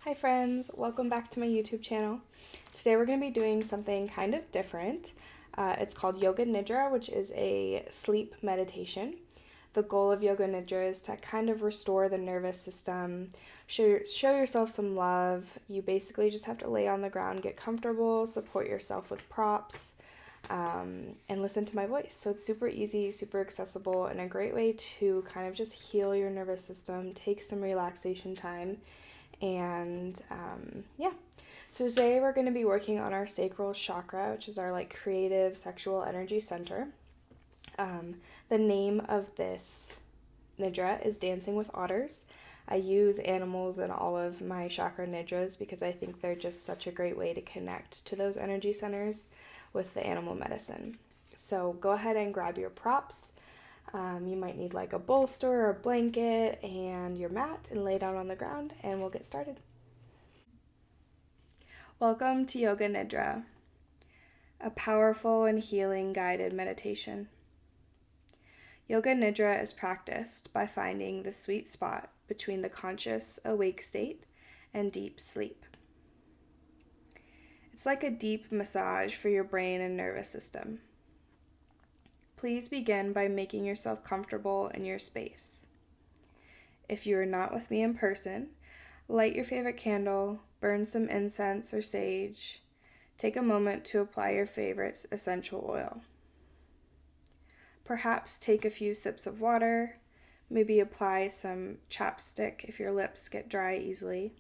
Hi friends, welcome back to my YouTube channel. Today we're going to be doing something kind of different. It's called Yoga Nidra, which is a sleep meditation. The goal of Yoga Nidra is to kind of restore the nervous system, show yourself some love. You basically just have to lay on the ground, get comfortable, support yourself with props, and listen to my voice. So it's super easy, super accessible, and a great way to kind of just heal your nervous system, take some relaxation time. And yeah, so today we're going to be working on our sacral chakra, which is our creative sexual energy center. The name of this nidra is Dancing with Otters. I use animals in all of my chakra nidras because I think they're just such a great way to connect to those energy centers with the animal medicine. So go ahead and grab your props. You might need a bolster or a blanket and your mat and lay down on the ground, and we'll get started. Welcome to Yoga Nidra, a powerful and healing guided meditation. Yoga Nidra is practiced by finding the sweet spot between the conscious awake state and deep sleep. It's like a deep massage for your brain and nervous system. Please begin by making yourself comfortable in your space. If you are not with me in person, light your favorite candle, burn some incense or sage. Take a moment to apply your favorite essential oil. Perhaps take a few sips of water, maybe apply some chapstick if your lips get dry easily.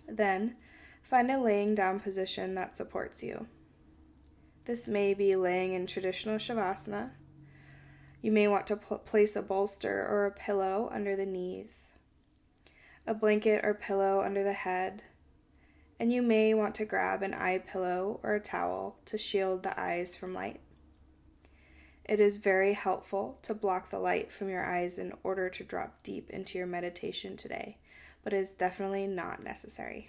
Then, find a laying down position that supports you. This may be laying in traditional shavasana. You may want to place a bolster or a pillow under the knees, a blanket or pillow under the head, and you may want to grab an eye pillow or a towel to shield the eyes from light. It is very helpful to block the light from your eyes in order to drop deep into your meditation today, but it is definitely not necessary.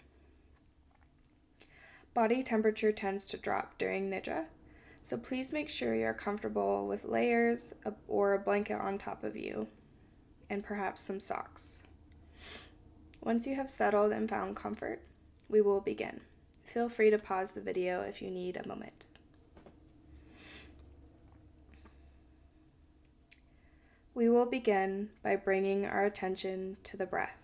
Body temperature tends to drop during Nidra, so please make sure you're comfortable with layers or a blanket on top of you, and perhaps some socks. Once you have settled and found comfort, we will begin. Feel free to pause the video if you need a moment. We will begin by bringing our attention to the breath.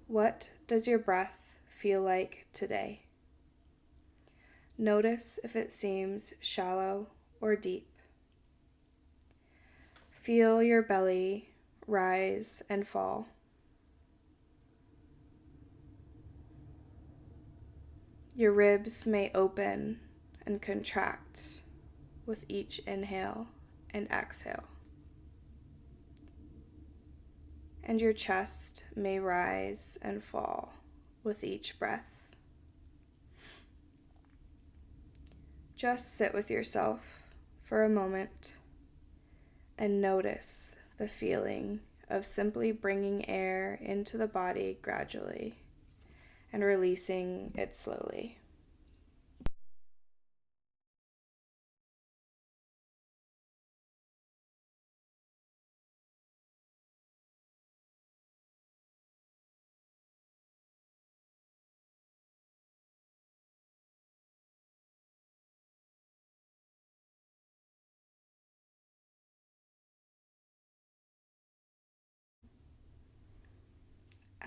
What does your breath feel like today? Notice if it seems shallow or deep. Feel your belly rise and fall. Your ribs may open and contract with each inhale and exhale. And your chest may rise and fall with each breath. Just sit with yourself for a moment and notice the feeling of simply bringing air into the body gradually and releasing it slowly.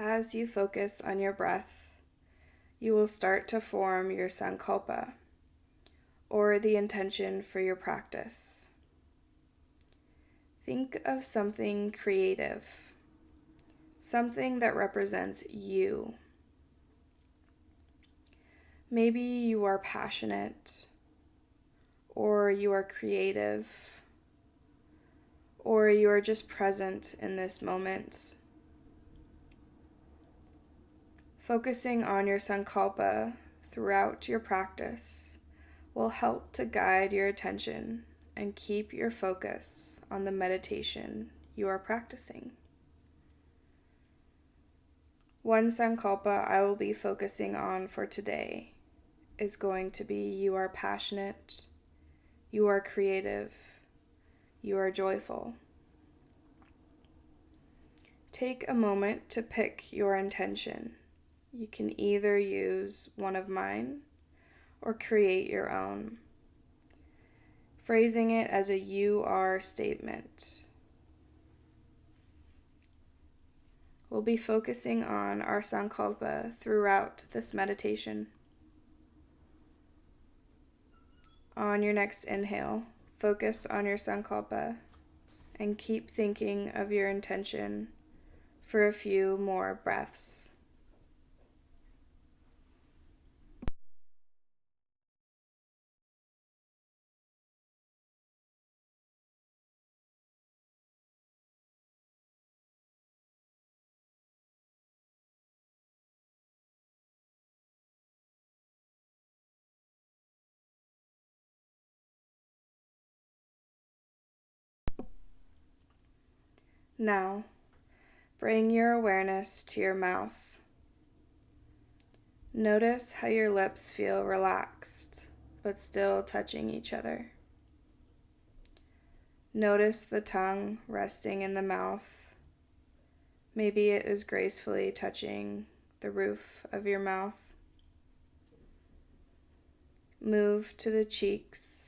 As you focus on your breath, you will start to form your sankalpa, or the intention for your practice. Think of something creative, something that represents you. Maybe you are passionate, or you are creative, or you are just present in this moment. Focusing on your sankalpa throughout your practice will help to guide your attention and keep your focus on the meditation you are practicing. One sankalpa I will be focusing on for today is going to be you are passionate, you are creative, you are joyful. take a moment to pick your intention. You can either use one of mine or create your own, phrasing it as a you are statement. We'll be focusing on our sankalpa throughout this meditation. On your next inhale, focus on your sankalpa and keep thinking of your intention for a few more breaths. Now, bring your awareness to your mouth. Notice how your lips feel relaxed, but still touching each other. Notice the tongue resting in the mouth. Maybe it is gracefully touching the roof of your mouth. Move to the cheeks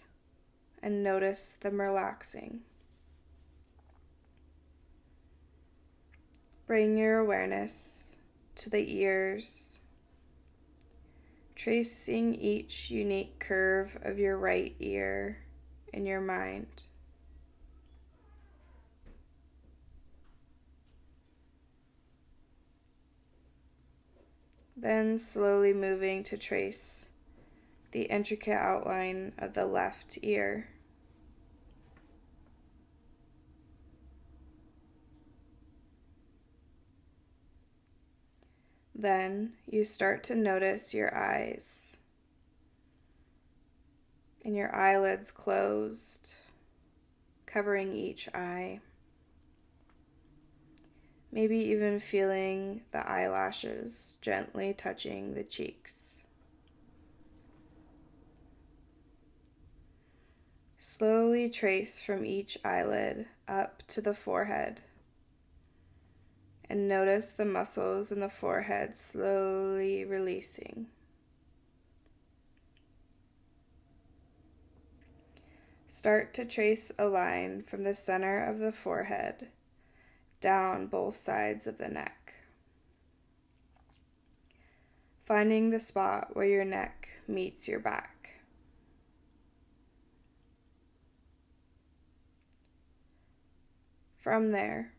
and notice them relaxing. Bring your awareness to the ears, tracing each unique curve of your right ear in your mind. Then slowly moving to trace the intricate outline of the left ear. Then you start to notice your eyes and your eyelids closed, covering each eye. Maybe even feeling the eyelashes gently touching the cheeks. Slowly trace from each eyelid up to the forehead. And notice the muscles in the forehead slowly releasing. Start to trace a line from the center of the forehead down both sides of the neck, finding the spot where your neck meets your back. From there,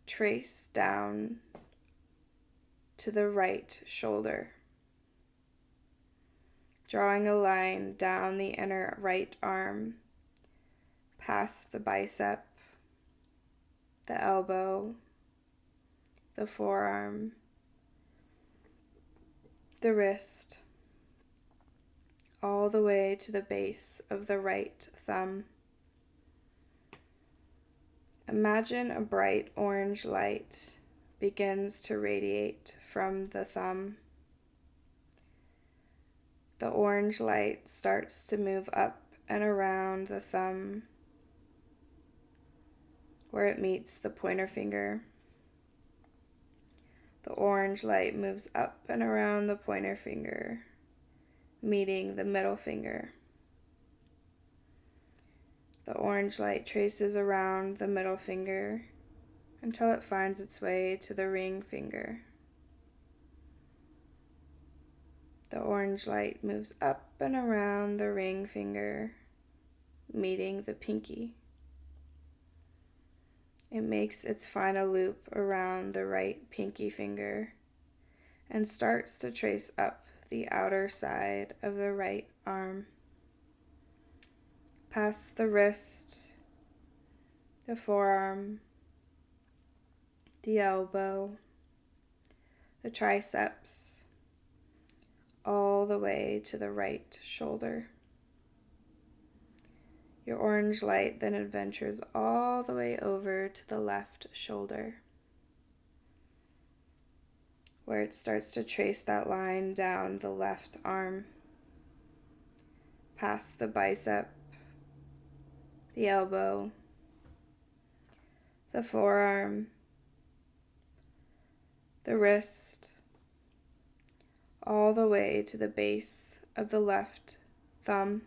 trace down to the right shoulder, drawing a line down the inner right arm, past the bicep, the elbow, the forearm, the wrist, all the way to the base of the right thumb. Imagine a bright orange light begins to radiate from the thumb. The orange light starts to move up and around the thumb where it meets the pointer finger. The orange light moves up and around the pointer finger, meeting the middle finger. The orange light traces around the middle finger until it finds its way to the ring finger. The orange light moves up and around the ring finger, meeting the pinky. It makes its final loop around the right pinky finger and starts to trace up the outer side of the right arm, past the wrist, the forearm, the elbow, the triceps, all the way to the right shoulder. Your orange light then adventures all the way over to the left shoulder, where it starts to trace that line down the left arm, past the bicep, the elbow, the forearm, the wrist, all the way to the base of the left thumb.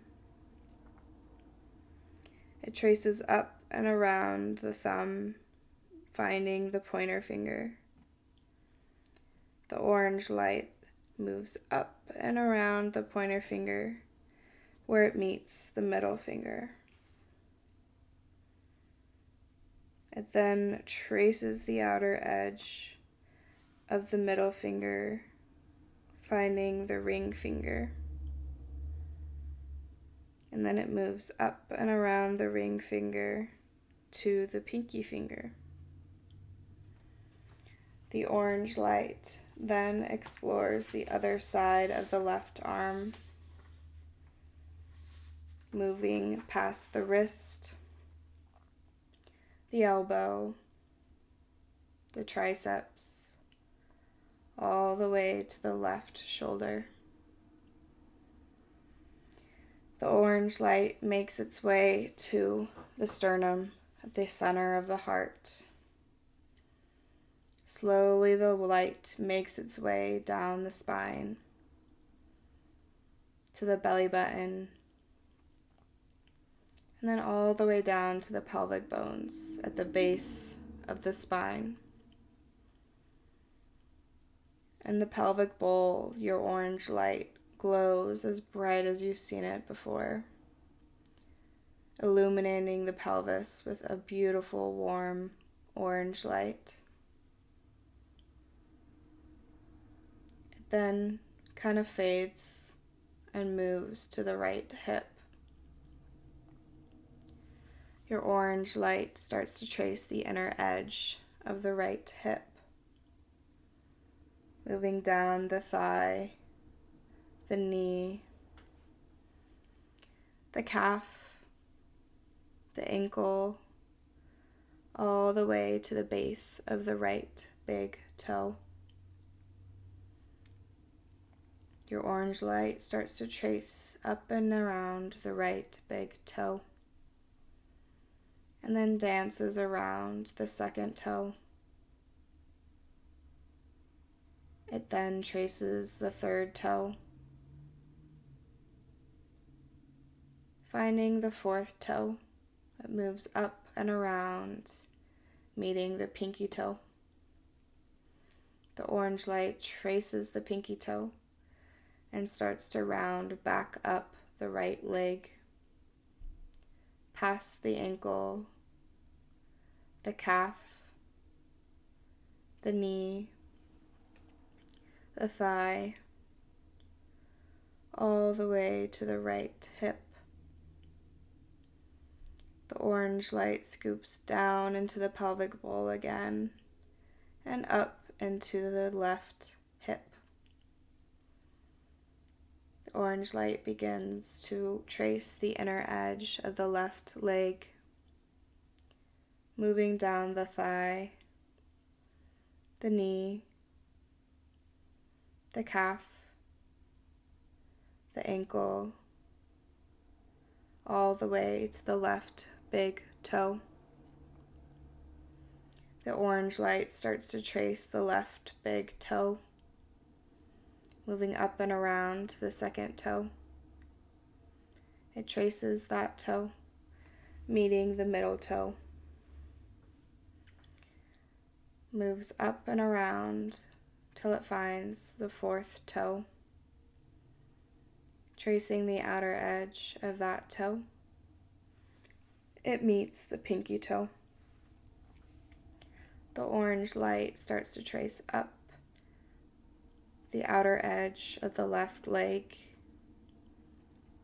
It traces up and around the thumb, finding the pointer finger. The orange light moves up and around the pointer finger where it meets the middle finger. It then traces the outer edge of the middle finger, finding the ring finger. And then it moves up and around the ring finger to the pinky finger. The orange light then explores the other side of the left arm, moving past the wrist, the elbow, the triceps, all the way to the left shoulder. The orange light makes its way to the sternum at the center of the heart. Slowly the light makes its way down the spine to the belly button, and then all the way down to the pelvic bones at the base of the spine. In the pelvic bowl, your orange light glows as bright as you've seen it before, illuminating the pelvis with a beautiful, warm orange light. It then kind of fades and moves to the right hip. Your orange light starts to trace the inner edge of the right hip, moving down the thigh, the knee, the calf, the ankle, all the way to the base of the right big toe. Your orange light starts to trace up and around the right big toe, and then dances around the second toe. It then traces the third toe, finding the fourth toe. It moves up and around, meeting the pinky toe. The orange light traces the pinky toe and starts to round back up the right leg, past the ankle, the calf, the knee, the thigh, all the way to the right hip. The orange light scoops down into the pelvic bowl again and up into the left hip. The orange light begins to trace the inner edge of the left leg, moving down the thigh, the knee, the calf, the ankle, all the way to the left big toe. The orange light starts to trace the left big toe, moving up and around the second toe. It traces that toe, meeting the middle toe. Moves up and around till it finds the fourth toe, tracing the outer edge of that toe. It meets the pinky toe. The orange light starts to trace up the outer edge of the left leg,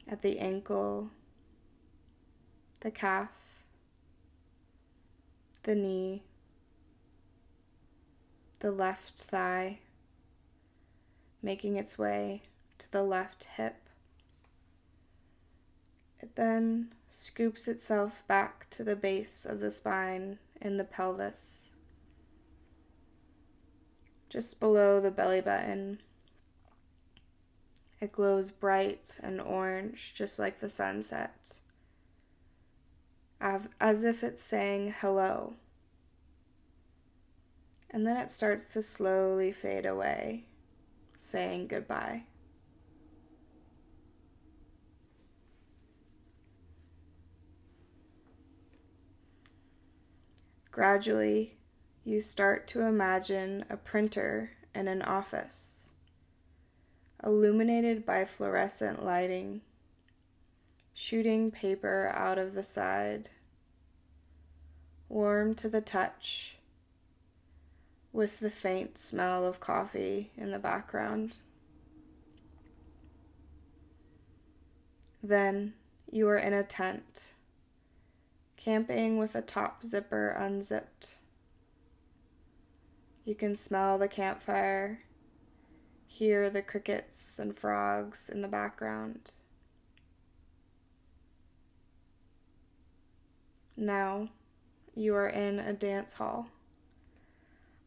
at the ankle, the calf, the knee, the left thigh, making its way to the left hip. It then scoops itself back to the base of the spine in the pelvis, just below the belly button. It glows bright and orange, just like the sunset, as if it's saying hello. And then it starts to slowly fade away, saying goodbye. Gradually, you start to imagine a printer in an office, illuminated by fluorescent lighting, shooting paper out of the side, warm to the touch, with the faint smell of coffee in the background. Then you are in a tent, camping with a top zipper unzipped. You can smell the campfire, hear the crickets and frogs in the background. Now you are in a dance hall,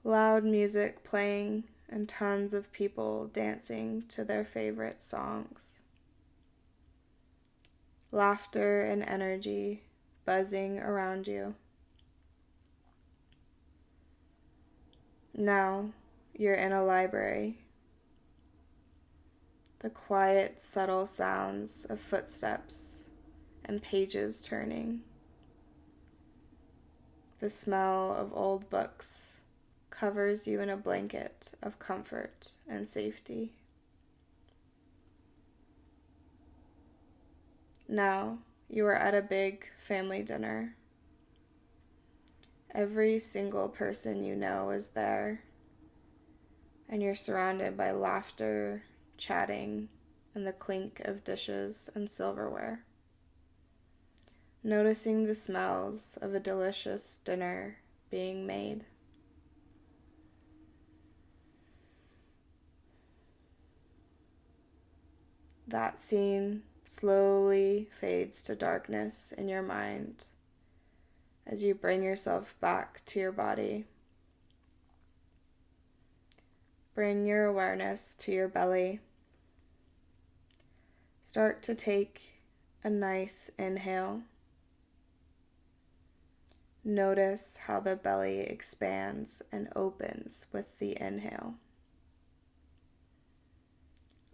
loud music playing and tons of people dancing to their favorite songs. Laughter and energy buzzing around you. Now you're in a library. The quiet, subtle sounds of footsteps and pages turning. The smell of old books covers you in a blanket of comfort and safety. Now you are at a big family dinner. Every single person you know is there, and you're surrounded by laughter, chatting, and the clink of dishes and silverware. Noticing the smells of a delicious dinner being made. That scene slowly fades to darkness in your mind as you bring yourself back to your body. Bring your awareness to your belly. Start to take a nice inhale. Notice how the belly expands and opens with the inhale.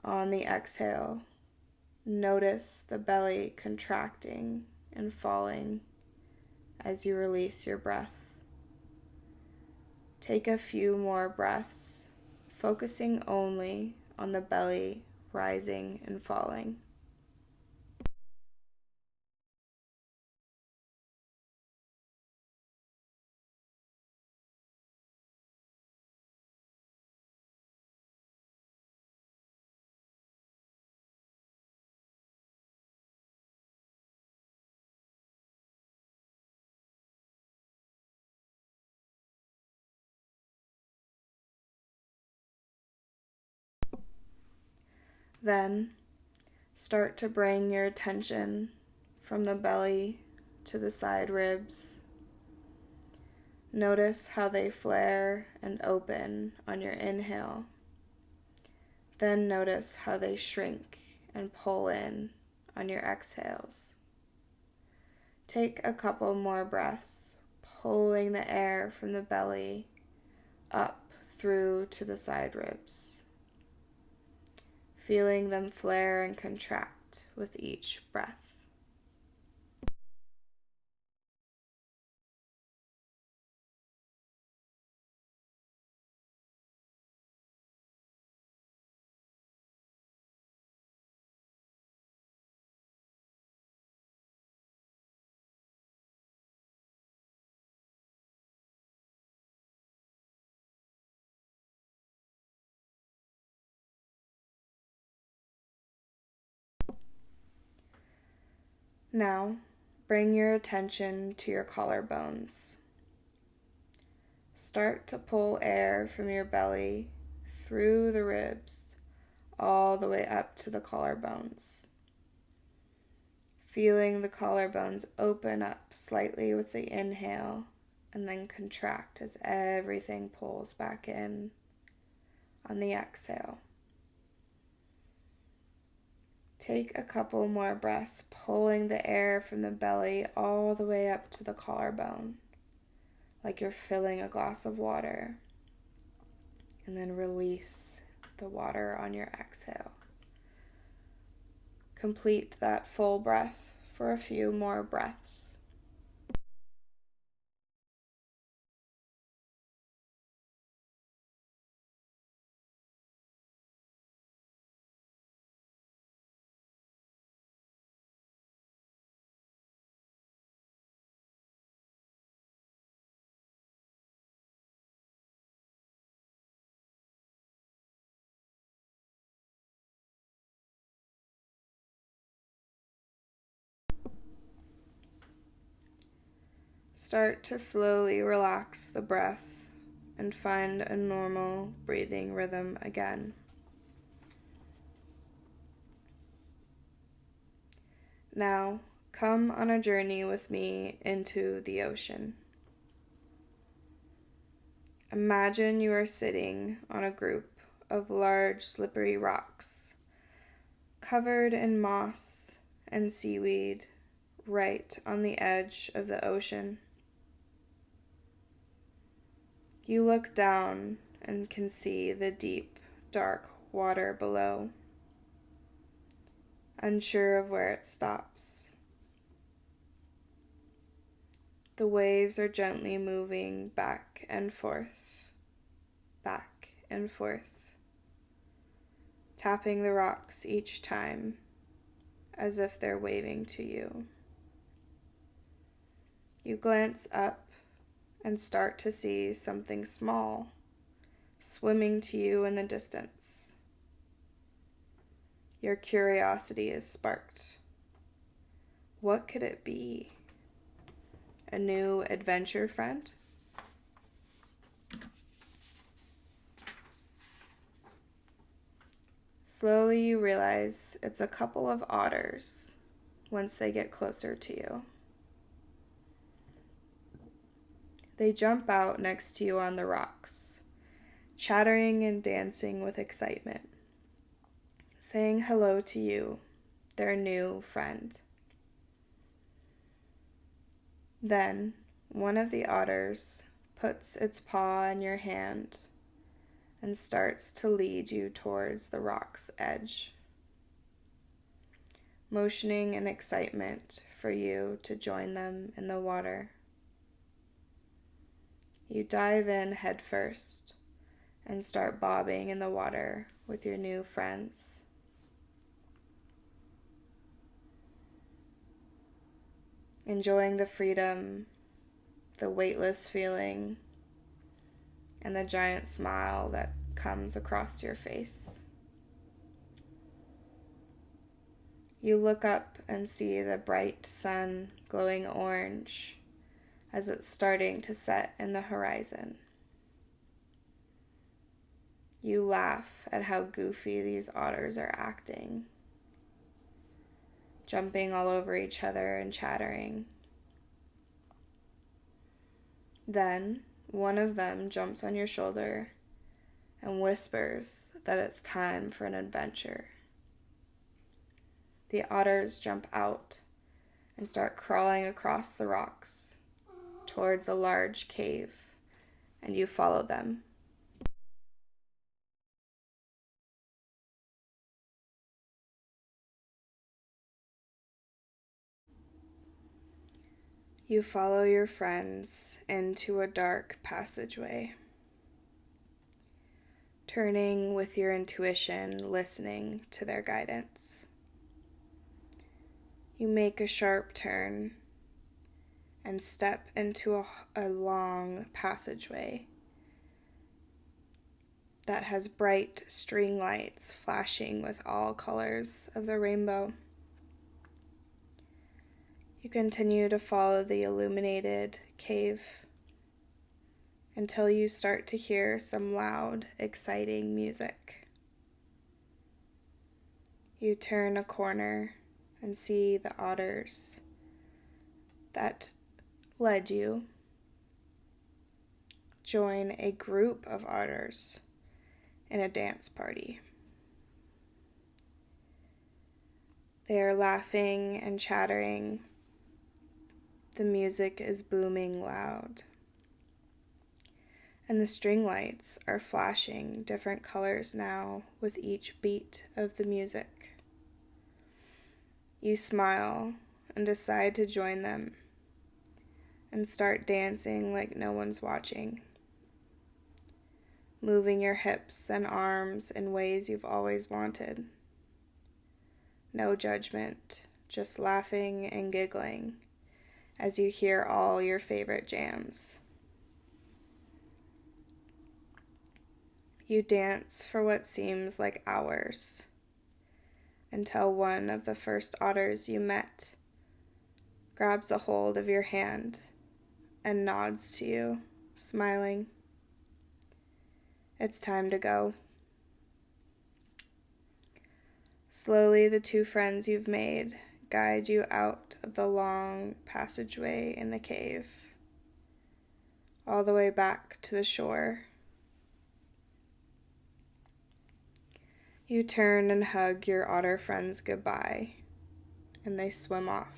On the exhale, notice the belly contracting and falling as you release your breath. Take a few more breaths, focusing only on the belly rising and falling. Then, start to bring your attention from the belly to the side ribs. Notice how they flare and open on your inhale. Then notice how they shrink and pull in on your exhales. Take a couple more breaths, pulling the air from the belly up through to the side ribs, feeling them flare and contract with each breath. Now, bring your attention to your collarbones. Start to pull air from your belly through the ribs, all the way up to the collarbones. Feeling the collarbones open up slightly with the inhale and then contract as everything pulls back in on the exhale. Take a couple more breaths, pulling the air from the belly all the way up to the collarbone, like you're filling a glass of water. and then release the water on your exhale. Complete that full breath for a few more breaths. Start to slowly relax the breath and find a normal breathing rhythm again. Now, come on a journey with me into the ocean. Imagine you are sitting on a group of large, slippery rocks, covered in moss and seaweed, right on the edge of the ocean. You look down and can see the deep, dark water below, unsure of where it stops. The waves are gently moving back and forth, tapping the rocks each time as if they're waving to you. You glance up and start to see something small swimming to you in the distance. Your curiosity is sparked. What could it be? A new adventure friend? Slowly you realize it's a couple of otters once they get closer to you. They jump out next to you on the rocks, chattering and dancing with excitement, saying hello to you, their new friend. Then one of the otters puts its paw in your hand and starts to lead you towards the rock's edge, motioning in excitement for you to join them in the water. You dive in headfirst and start bobbing in the water with your new friends. Enjoying the freedom, the weightless feeling, and the giant smile that comes across your face. You look up and see the bright sun glowing orange as it's starting to set in the horizon. You laugh at how goofy these otters are acting, jumping all over each other and chattering. Then one of them jumps on your shoulder and whispers that it's time for an adventure. The otters jump out and start crawling across the rocks towards a large cave, and you follow them. You follow your friends into a dark passageway, turning with your intuition, listening to their guidance. You make a sharp turn and step into a long passageway that has bright string lights flashing with all colors of the rainbow. You continue to follow the illuminated cave until you start to hear some loud, exciting music. You turn a corner and see the otters that led you join a group of otters in a dance party. They are laughing and chattering. The music is booming loud. And the string lights are flashing different colors now with each beat of the music. You smile and decide to join them and start dancing like no one's watching, moving your hips and arms in ways you've always wanted. No judgment, just laughing and giggling as you hear all your favorite jams. You dance for what seems like hours until one of the first otters you met grabs a hold of your hand and nods to you, smiling. It's time to go. Slowly, the two friends you've made guide you out of the long passageway in the cave, all the way back to the shore. You turn and hug your otter friends goodbye, and they swim off.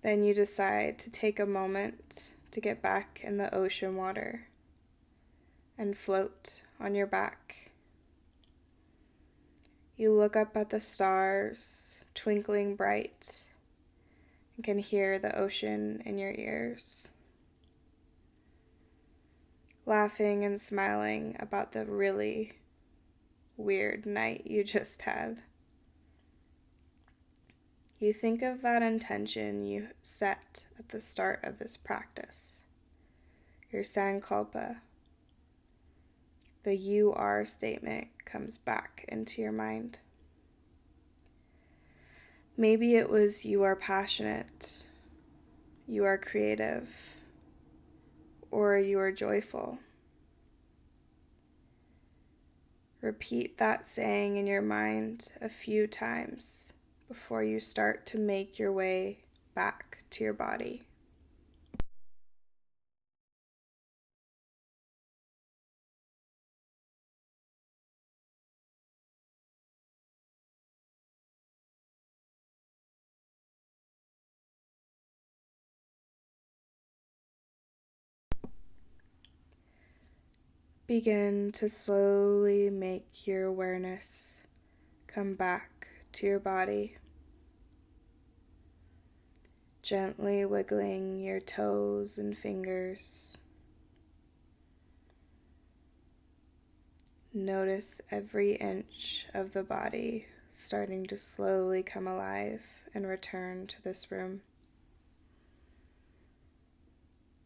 Then you decide to take a moment to get back in the ocean water and float on your back. You look up at the stars, twinkling bright, and can hear the ocean in your ears, laughing and smiling about the really weird night you just had. You think of that intention you set at the start of this practice, your sankalpa. The you are statement comes back into your mind. Maybe it was you are passionate, you are creative, or you are joyful. Repeat that saying in your mind a few times before you start to make your way back to your body. Begin to slowly make your awareness come back to your body, gently wiggling your toes and fingers. Notice every inch of the body starting to slowly come alive and return to this room.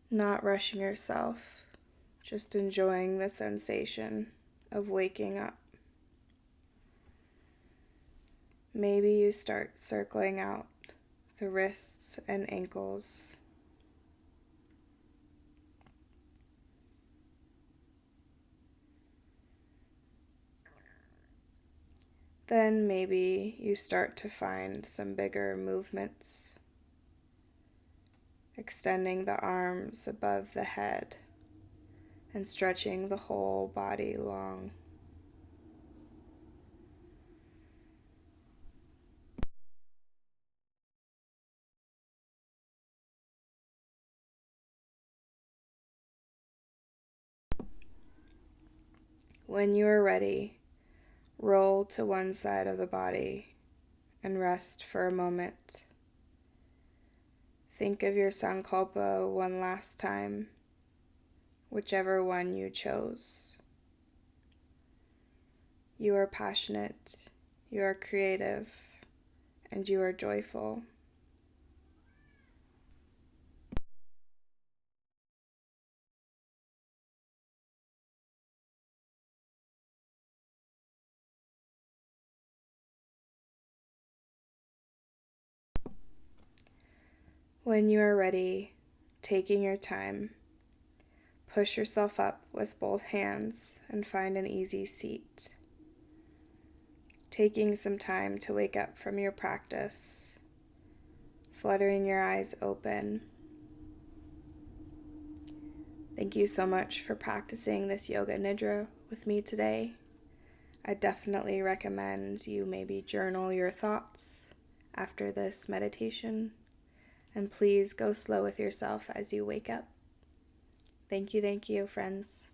Not rushing yourself, just enjoying the sensation of waking up. Maybe you start circling out the wrists and ankles. Then maybe you start to find some bigger movements, extending the arms above the head and stretching the whole body long. When you are ready, roll to one side of the body and rest for a moment. Think of your sankalpa one last time, whichever one you chose. You are passionate, you are creative, and you are joyful. When you are ready, taking your time, push yourself up with both hands and find an easy seat. Taking some time to wake up from your practice, fluttering your eyes open. Thank you so much for practicing this yoga nidra with me today. I definitely recommend you maybe journal your thoughts after this meditation, and please go slow with yourself as you wake up. Thank you, friends.